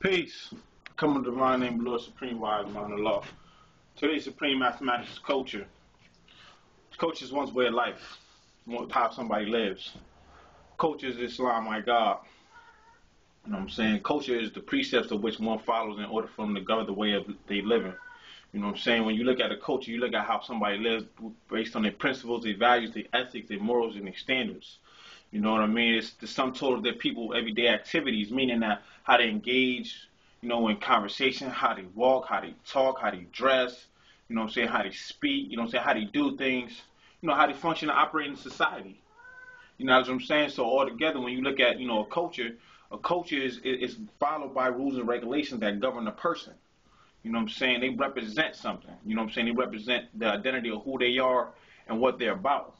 Peace. Come to divine name, Lord Supreme Wise Man of Law. Today's Supreme Mathematics is culture. Culture is one's way of life, how somebody lives. Culture is Islam, my God. You know what I'm saying? Culture is the precepts of which one follows in order for them to govern the way of they living. You know what I'm saying? When you look at a culture, you look at how somebody lives based on their principles, their values, their ethics, their morals, and their standards. You know what I mean? It's the sum total of their people everyday activities, meaning that how they engage, in conversation, how they walk, how they talk, how they dress, you know what I'm saying, how they speak, you know what I'm saying, how they do things, how they function and operate in society. You know what I'm saying? So altogether, when you look at, a culture is followed by rules and regulations that govern a person. You know what I'm saying? They represent something. You know what I'm saying? They represent the identity of who they are and what they're about.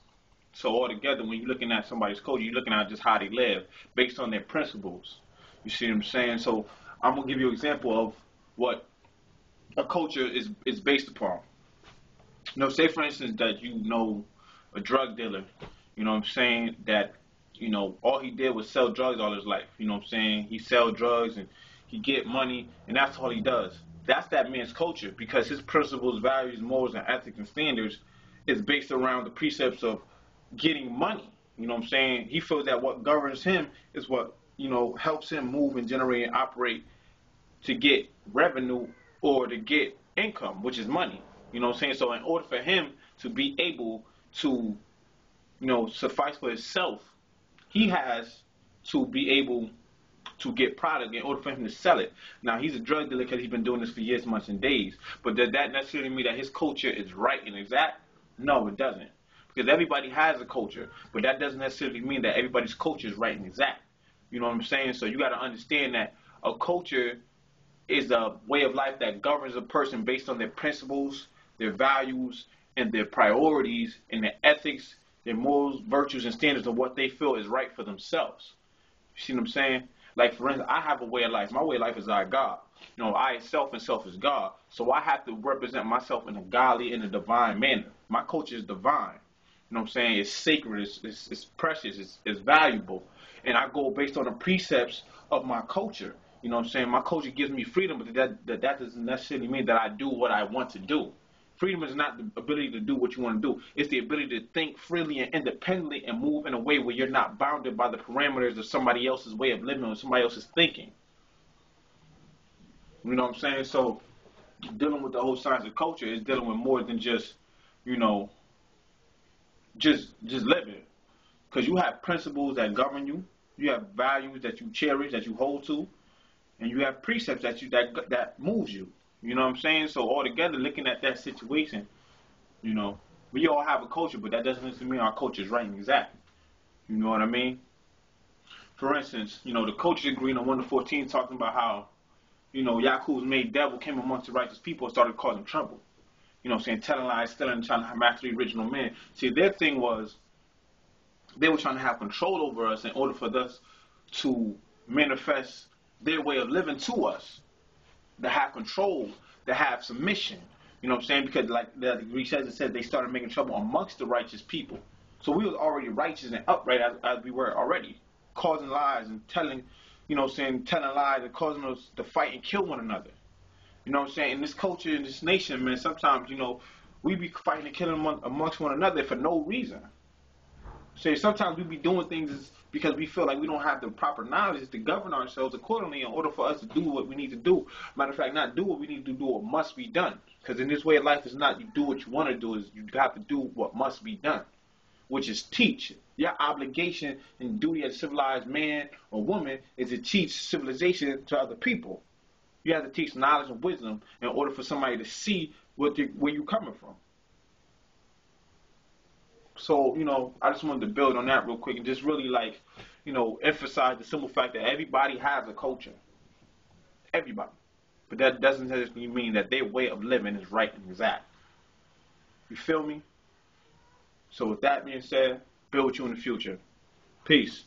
So altogether, when you're looking at somebody's culture, you're looking at just how they live based on their principles. You see what I'm saying? So I'm going to give you an example of what a culture is based upon. Say for instance that a drug dealer, you know what I'm saying, that, all he did was sell drugs all his life. You know what I'm saying? He sell drugs and he get money and that's all he does. That's that man's culture because his principles, values, morals, and ethics and standards is based around the precepts of getting money. You know what I'm saying? He feels that what governs him is what, helps him move and generate and operate to get revenue or to get income, which is money. You know what I'm saying? So in order for him to be able to, suffice for himself, he has to be able to get product in order for him to sell it. Now, he's a drug dealer because he's been doing this for years, months, and days. But does that necessarily mean that his culture is right and exact? No, it doesn't. Because everybody has a culture, but that doesn't necessarily mean that everybody's culture is right and exact. You know what I'm saying? So you got to understand that a culture is a way of life that governs a person based on their principles, their values, and their priorities, and their ethics, their morals, virtues, and standards of what they feel is right for themselves. You see what I'm saying? Like, for instance, I have a way of life. My way of life is I God. I is self and self is God. So I have to represent myself in a godly and a divine manner. My culture is divine. You know what I'm saying? It's sacred, it's precious, it's valuable. And I go based on the precepts of my culture. You know what I'm saying? My culture gives me freedom, but that doesn't necessarily mean that I do what I want to do. Freedom is not the ability to do what you want to do. It's the ability to think freely and independently and move in a way where you're not bounded by the parameters of somebody else's way of living or somebody else's thinking. You know what I'm saying? So dealing with the whole science of culture is dealing with more than just, just living. Because you have principles that govern you. You have values that you cherish, that you hold to. And you have precepts that moves you. You know what I'm saying? So altogether, looking at that situation, we all have a culture, but that doesn't necessarily mean our culture is right and exact. You know what I mean? For instance, the culture agreed on 1-14 talking about how, Yaku's made devil came amongst the righteous people and started causing trouble. You know what I'm saying? Telling lies, stealing, and trying to master the original man. See, their thing was they were trying to have control over us in order for us to manifest their way of living to us, to have control, to have submission. You know what I'm saying? Because like the Greek says, it said they started making trouble amongst the righteous people. So we was already righteous and upright as we were already, causing lies and telling lies and causing us to fight and kill one another. You know what I'm saying? In this culture, in this nation, man, sometimes, we be fighting and killing amongst one another for no reason. So sometimes we be doing things because we feel like we don't have the proper knowledge to govern ourselves accordingly in order for us to do what we need to do. Matter of fact, not do what we need to do, what must be done. Because in this way of life, it's not you do what you want to do, is you have to do what must be done, which is teach. Your obligation and duty as a civilized man or woman is to teach civilization to other people. You have to teach knowledge and wisdom in order for somebody to see where you're coming from. So, I just wanted to build on that real quick and just really emphasize the simple fact that everybody has a culture. Everybody. But that doesn't necessarily mean that their way of living is right and exact. You feel me? So with that being said, build with you in the future. Peace.